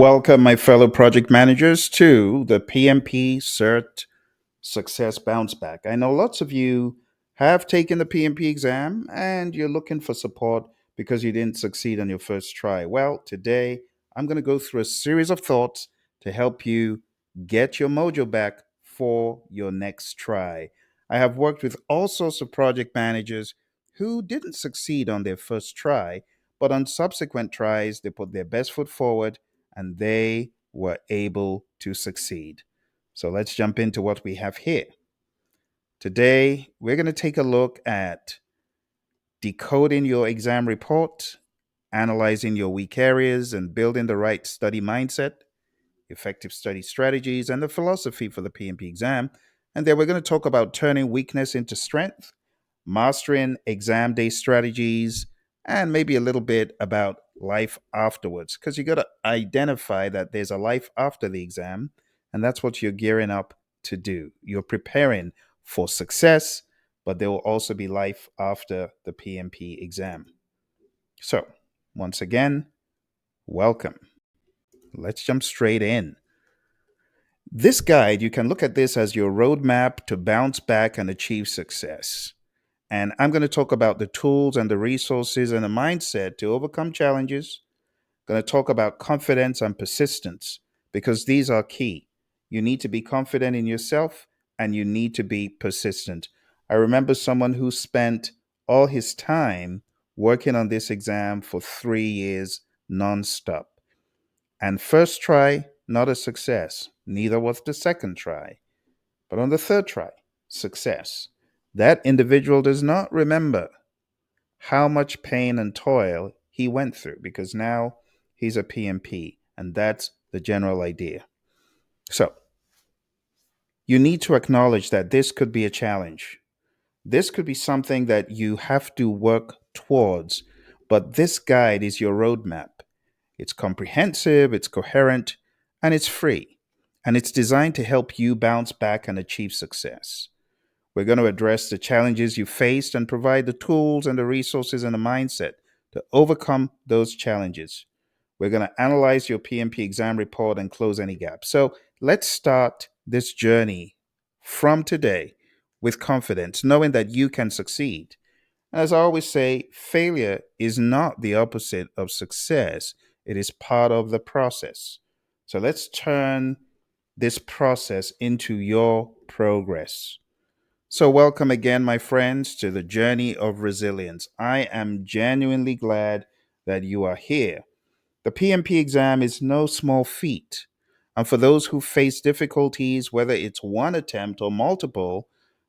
Welcome, my fellow project managers, to the PMP CERT Success Bounce Back. I know lots of you have taken the PMP exam and you're looking for support because you didn't succeed on your first try. Well, today I'm going to go through a series of thoughts to help you get your mojo back for your next try. I have worked with all sorts of project managers who didn't succeed on their first try, but on subsequent tries, they put their best foot forward and they were able to succeed. So let's jump into what we have here. Today, we're going to take a look at decoding your exam report, analyzing your weak areas, and building the right study mindset, effective study strategies, and the philosophy for the PMP exam. And then we're going to talk about turning weakness into strength, mastering exam day strategies, and maybe a little bit about life afterwards. Because you got to identify that there's a life after the exam, and that's what you're gearing up to do. You're preparing for success, but there will also be life after the PMP exam. So, once again, welcome. Let's jump straight in. This guide, you can look at this as your roadmap to bounce back and achieve success. And I'm going to talk about the tools and the resources and the mindset to overcome challenges. I'm going to talk about confidence and persistence because these are key. You need to be confident in yourself and you need to be persistent. I remember someone who spent all his time working on this exam for 3 years nonstop. And first try, not a success. Neither was the second try. But on the third try, success. That individual does not remember how much pain and toil he went through because now he's a PMP, and that's the general idea. So, you need to acknowledge that this could be a challenge. This could be something that you have to work towards, but this guide is your roadmap. It's comprehensive, it's coherent, and it's free. And it's designed to help you bounce back and achieve success. We're going to address the challenges you faced and provide the tools and the resources and the mindset to overcome those challenges. We're going to analyze your PMP exam report and close any gaps. So let's start this journey from today with confidence, knowing that you can succeed. As I always say, failure is not the opposite of success, it is part of the process. So let's turn this process into your progress. So, welcome again, my friends, to the journey of resilience. I am genuinely glad that you are here. The PMP exam is no small feat. And for those who face difficulties, whether it's one attempt or multiple,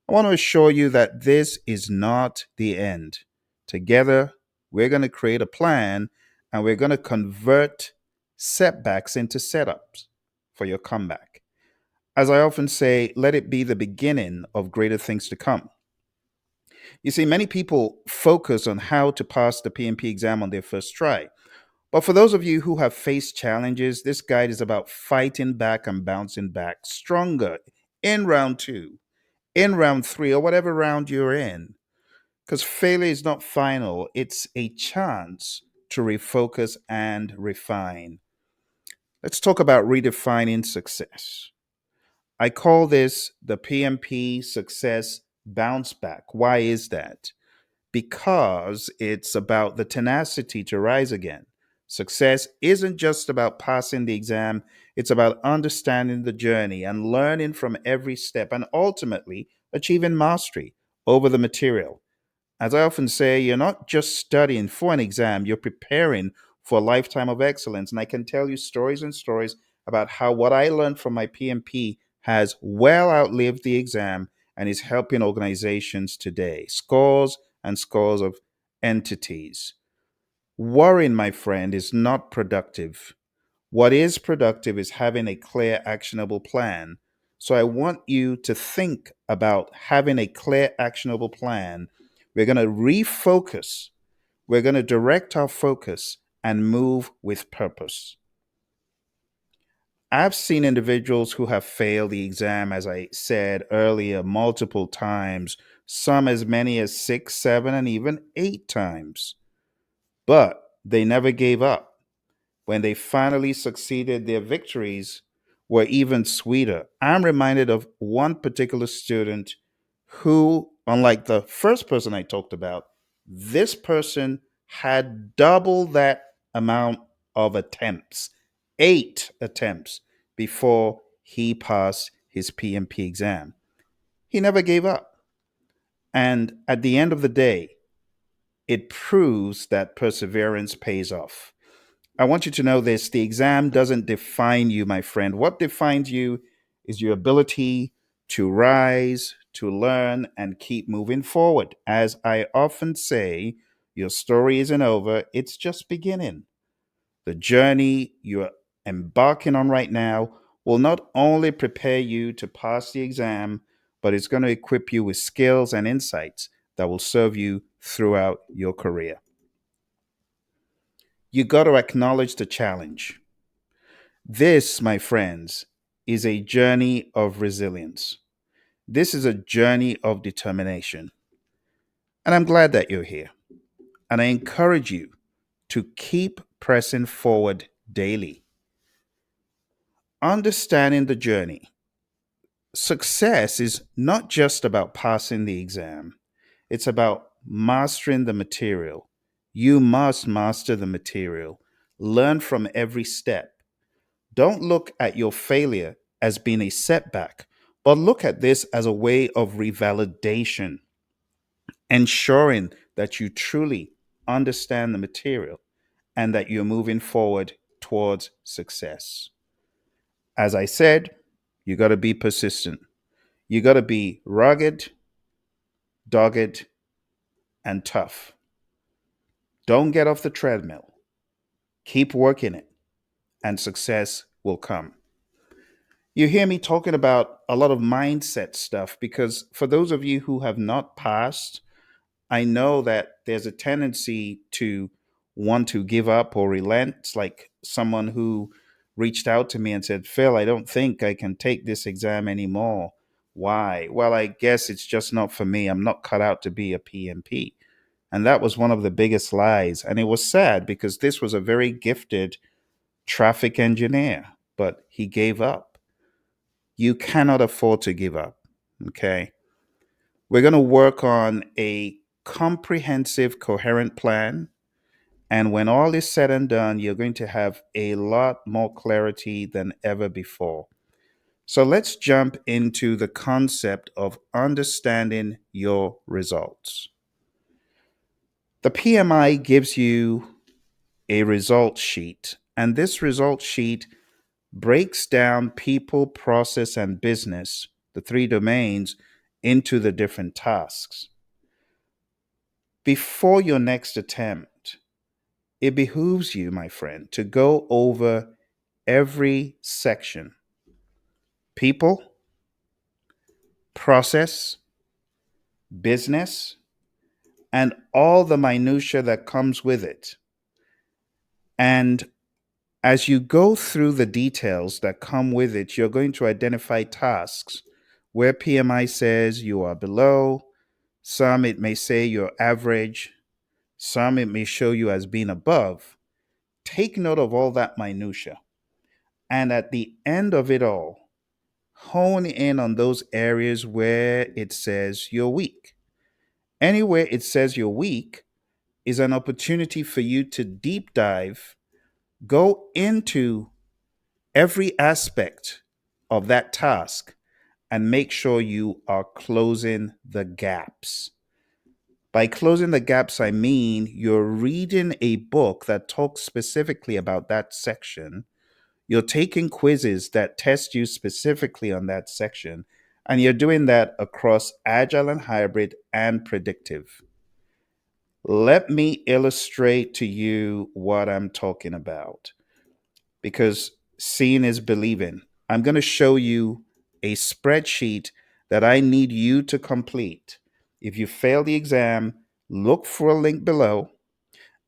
I want to assure you that this is not the end. Together, we're going to create a plan and we're going to convert setbacks into setups for your comeback. As I often say, let it be the beginning of greater things to come. You see, many people focus on how to pass the PMP exam on their first try. But for those of you who have faced challenges, this guide is about fighting back and bouncing back stronger in round two, in round three, or whatever round you're in. Because failure is not final, it's a chance to refocus and refine. Let's talk about redefining success. I call this the PMP success bounce back. Why is that? Because it's about the tenacity to rise again. Success isn't just about passing the exam, it's about understanding the journey and learning from every step and ultimately achieving mastery over the material. As I often say, you're not just studying for an exam, you're preparing for a lifetime of excellence. And I can tell you stories and stories about how what I learned from my PMP has well outlived the exam and is helping organizations today. Scores and scores of entities. Worrying, my friend, is not productive. What is productive is having a clear, actionable plan. So I want you to think about having a clear, actionable plan. We're going to refocus, we're going to direct our focus and move with purpose. I've seen individuals who have failed the exam, as I said earlier, multiple times, some as many as 6, 7, and even 8 times. But they never gave up. when they finally succeeded, their victories were even sweeter. I'm reminded of one particular student who, unlike the first person I talked about, this person had double that amount of attempts, 8 attempts, before he passed his PMP exam. He never gave up. And at the end of the day, it proves that perseverance pays off. I want you to know this: the exam doesn't define you, my friend. What defines you is your ability to rise, to learn, and keep moving forward. As I often say, your story isn't over, it's just beginning. The journey you're embarking on right now will not only prepare you to pass the exam, but it's going to equip you with skills and insights that will serve you throughout your career. You got to acknowledge the challenge. This, my friends, is a journey of resilience. This is a journey of determination. And I'm glad that you're here. And I encourage you to keep pressing forward daily. Understanding the journey. Success is not just about passing the exam, it's about mastering the material. You must master the material, learn from every step. Don't look at your failure as being a setback, but look at this as a way of revalidation, ensuring that you truly understand the material and that you're moving forward towards success. As I said, you got to be persistent. You got to be rugged, dogged, and tough. Don't get off the treadmill. Keep working it, and success will come. You hear me talking about a lot of mindset stuff because for those of you who have not passed, I know that there's a tendency to want to give up or relent. It's like someone who reached out to me and said, Phil, I don't think I can take this exam anymore. Why? Well, I guess it's just not for me. I'm not cut out to be a PMP. And that was one of the biggest lies. And it was sad because this was a very gifted traffic engineer, but he gave up. You cannot afford to give up. Okay. We're going to work on a comprehensive, coherent plan. And when all is said and done, you're going to have a lot more clarity than ever before. So let's jump into the concept of understanding your results. The PMI gives you a result sheet, and this result sheet breaks down people, process, and business, the three domains, into the different tasks. Before your next attempt, it behooves you, my friend, to go over every section: people, process, business, and all the minutia that comes with it. And as you go through the details that come with it, you're going to identify tasks where PMI says you are below. Some it may say you're average. Some it may show you as being above. Take note of all that minutia. And at the end of it all, hone in on those areas where it says you're weak. Anywhere it says you're weak is an opportunity for you to deep dive, go into every aspect of that task, and make sure you are closing the gaps. By closing the gaps, I mean you're reading a book that talks specifically about that section. You're taking quizzes that test you specifically on that section. And you're doing that across Agile and Hybrid and Predictive. Let me illustrate to you what I'm talking about because seeing is believing. I'm going to show you a spreadsheet that I need you to complete. If you fail the exam, look for a link below,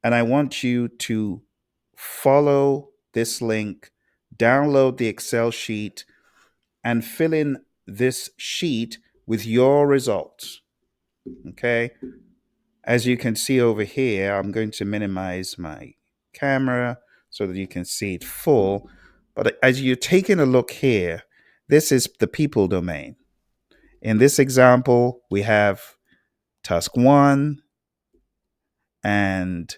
and I want you to follow this link, download the Excel sheet, and fill in this sheet with your results. Okay. As you can see over here, I'm going to minimize my camera so that you can see it full. But as you're taking a look here, this is the people domain. In this example, we have task one and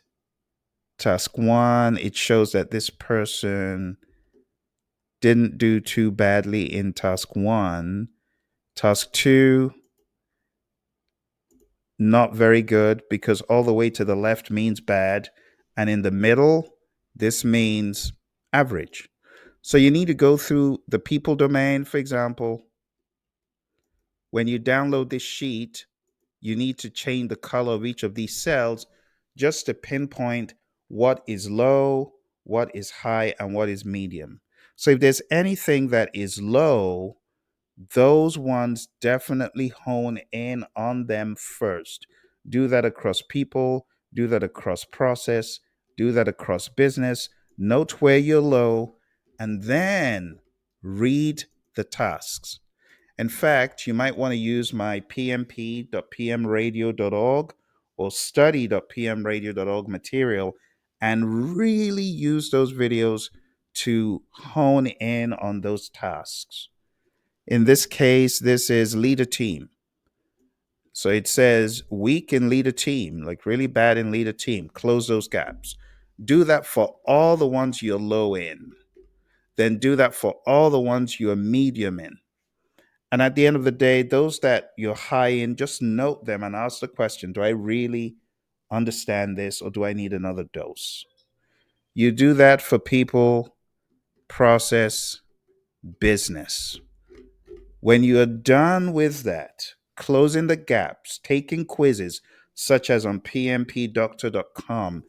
task one. It shows that this person didn't do too badly in task one. Task two, not very good because all the way to the left means bad. And in the middle, this means average. So you need to go through the people domain, for example. When you download this sheet, you need to change the color of each of these cells just to pinpoint what is low, what is high, and what is medium. So if there's anything that is low, those ones definitely hone in on them first. Do that across people, do that across process, do that across business. Note where you're low, and then read the tasks. In fact, you might want to use my pmp.pmradio.org or study.pmradio.org material and really use those videos to hone in on those tasks. In this case, this is lead a team. So it says weak in lead a team, like really bad in lead a team. Close those gaps. Do that for all the ones you're low in. Then do that for all the ones you're medium in. And at the end of the day, those that you're high in, just note them and ask the question, do I really understand this or do I need another dose? You do that for people, process, business. When you are done with that, closing the gaps, taking quizzes, such as on pmpdoctor.com,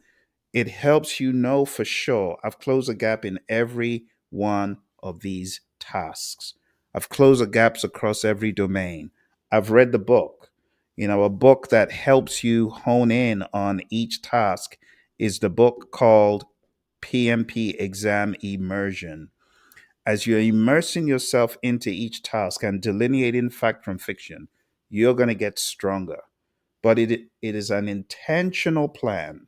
it helps you know for sure I've closed a gap in every one of these tasks. I've closed the gaps across every domain. I've read the book. A book that helps you hone in on each task is the book called PMP Exam Immersion. As you're immersing yourself into each task and delineating fact from fiction, you're going to get stronger. But it is an intentional plan.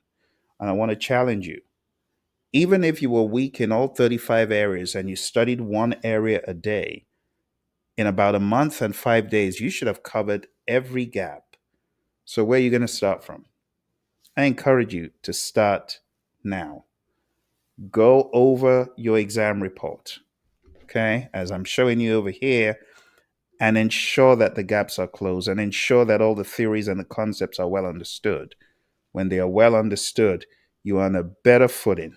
And I want to challenge you. Even if you were weak in all 35 areas and you studied one area a day, in about a month and 5 days, you should have covered every gap. So, where are you going to start from? I encourage you to start now. Go over your exam report, okay, as I'm showing you over here, and ensure that the gaps are closed and ensure that all the theories and the concepts are well understood. When they are well understood, you are on a better footing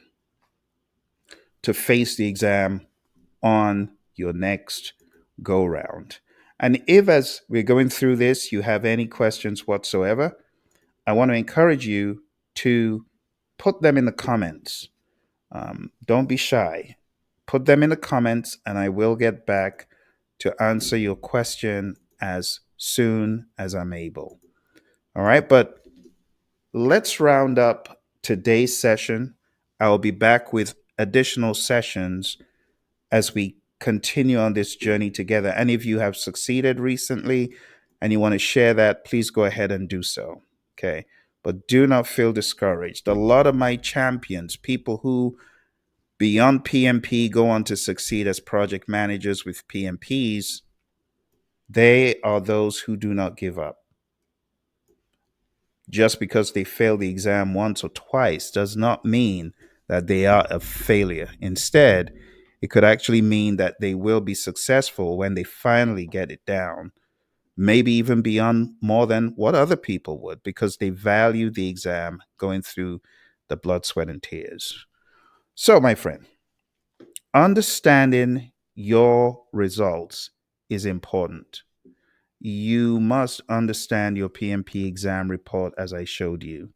to face the exam on your next go round. And if, as we're going through this, you have any questions whatsoever, I want to encourage you to put them in the comments. Don't be shy. Put them in the comments, and I will get back to answer your question as soon as I'm able. All right, but let's round up today's session. I'll be back with additional sessions as we continue on this journey together. And if you have succeeded recently and you want to share that, please go ahead and do so. Okay. But do not feel discouraged. A lot of my champions, people who beyond PMP go on to succeed as project managers with PMPs, they are those who do not give up. Just because they fail the exam once or twice does not mean that they are a failure. Instead, it could actually mean that they will be successful when they finally get it down, maybe even beyond more than what other people would, because they value the exam going through the blood, sweat, and tears. So, my friend, understanding your results is important. You must understand your PMP exam report as I showed you,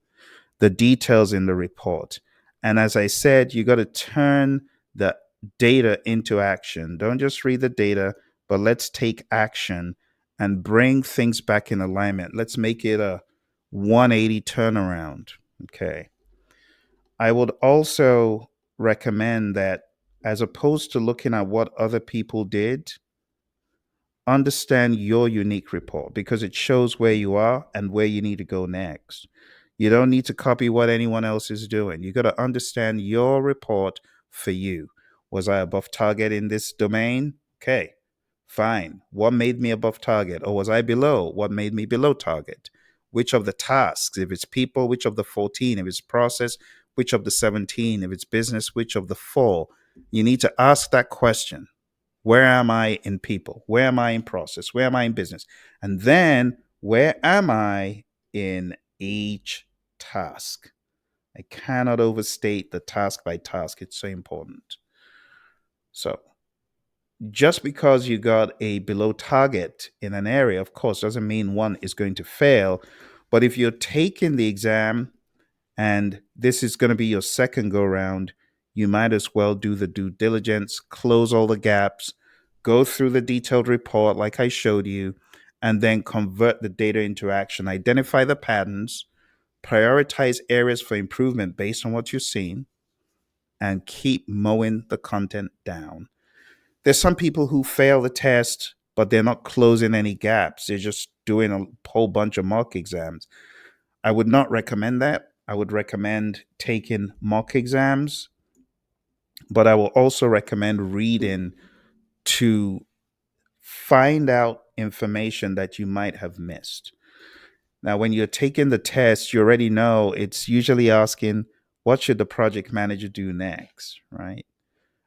the details in the report. And as I said, you got to turn the data into action. Don't just read the data, but let's take action and bring things back in alignment. Let's make it a 180 turnaround. Okay. I would also recommend that as opposed to looking at what other people did, understand your unique report because it shows where you are and where you need to go next. You don't need to copy what anyone else is doing. You got to understand your report for you. Was I above target in this domain? Okay, fine. What made me above target? Or was I below? What made me below target? Which of the tasks, if it's people, which of the 14, if it's process, which of the 17, if it's business, which of the four? You need to ask that question. Where am I in people? Where am I in process? Where am I in business? And then where am I in each task? I cannot overstate the task by task. It's so important. So, just because you got a below target in an area, of course, doesn't mean one is going to fail. But if you're taking the exam and this is going to be your second go round, you might as well do the due diligence, close all the gaps, go through the detailed report like I showed you, and then convert the data into action. Identify the patterns, prioritize areas for improvement based on what you've seen, and keep mowing the content down. There's some people who fail the test, but they're not closing any gaps. They're just doing a whole bunch of mock exams. I would not recommend that. I would recommend taking mock exams, but I will also recommend reading to find out information that you might have missed. Now, when you're taking the test, you already know it's usually asking, what should the project manager do next, right?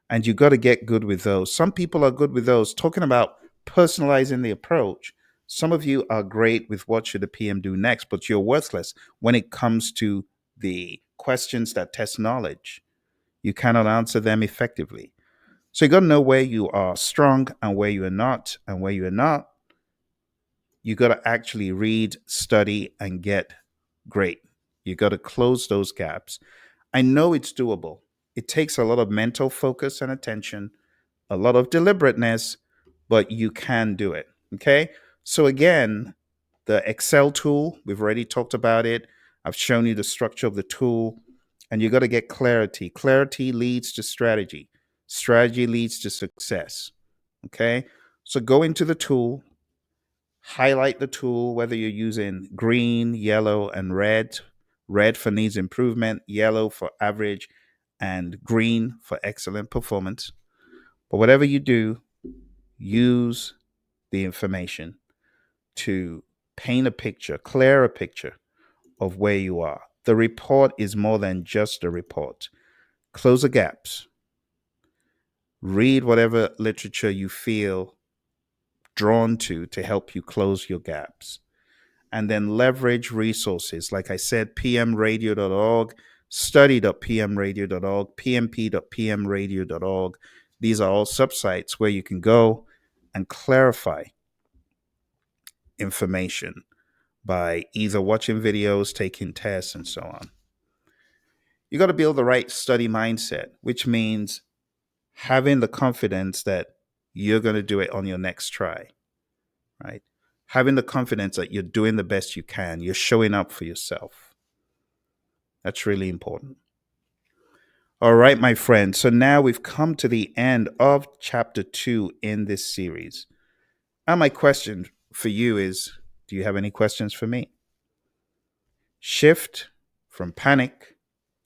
And you got to get good with those. Some people are good with those. Talking about personalizing the approach, some of you are great with what should the PM do next, but you're worthless when it comes to the questions that test knowledge. You cannot answer them effectively. So you got to know where you are strong and where you are not, and where you are not, you got to actually read, study, and get great. You got to close those gaps. I know it's doable. It takes a lot of mental focus and attention, a lot of deliberateness, but you can do it. Okay. So, again, the Excel tool, we've already talked about it. I've shown you the structure of the tool, and you got to get clarity. Clarity leads to strategy, strategy leads to success. Okay. So, go into the tool, highlight the tool, whether you're using green, yellow, and red. Red for needs improvement, yellow for average, and green for excellent performance. But whatever you do, use the information to paint a picture, clear a picture of where you are. The report is more than just a report. Close the gaps. Read whatever literature you feel drawn to help you close your gaps. And then leverage resources. Like I said, pmradio.org, study.pmradio.org, pmp.pmradio.org. These are all subsites where you can go and clarify information by either watching videos, taking tests, and so on. You got to build the right study mindset, which means having the confidence that you're going to do it on your next try, right? Having the confidence that you're doing the best you can, you're showing up for yourself. That's really important. All right, my friend. So now we've come to the end of chapter 2 in this series. Now, my question for you is, do you have any questions for me? Shift from panic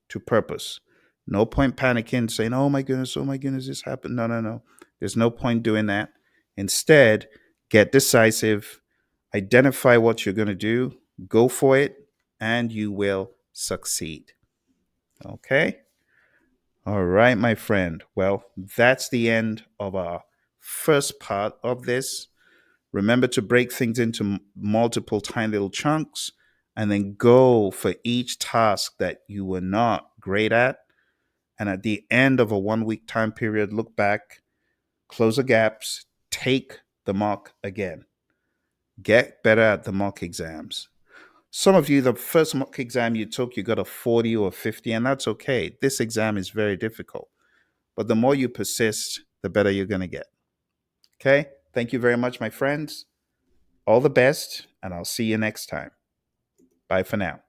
to purpose. No point panicking, saying, oh my goodness, this happened. No, no, no. There's no point doing that. Instead, get decisive, identify what you're going to do, go for it, and you will succeed. Okay? All right, my friend. Well, that's the end of our first part of this. Remember to break things into multiple tiny little chunks and then go for each task that you were not great at. And at the end of a 1 week time period, look back, close the gaps, take the mock again. Get better at the mock exams. Some of you, the first mock exam you took, you got a 40 or 50, and that's okay. This exam is very difficult. But the more you persist, the better you're going to get. Okay? Thank you very much, my friends. All the best, and I'll see you next time. Bye for now.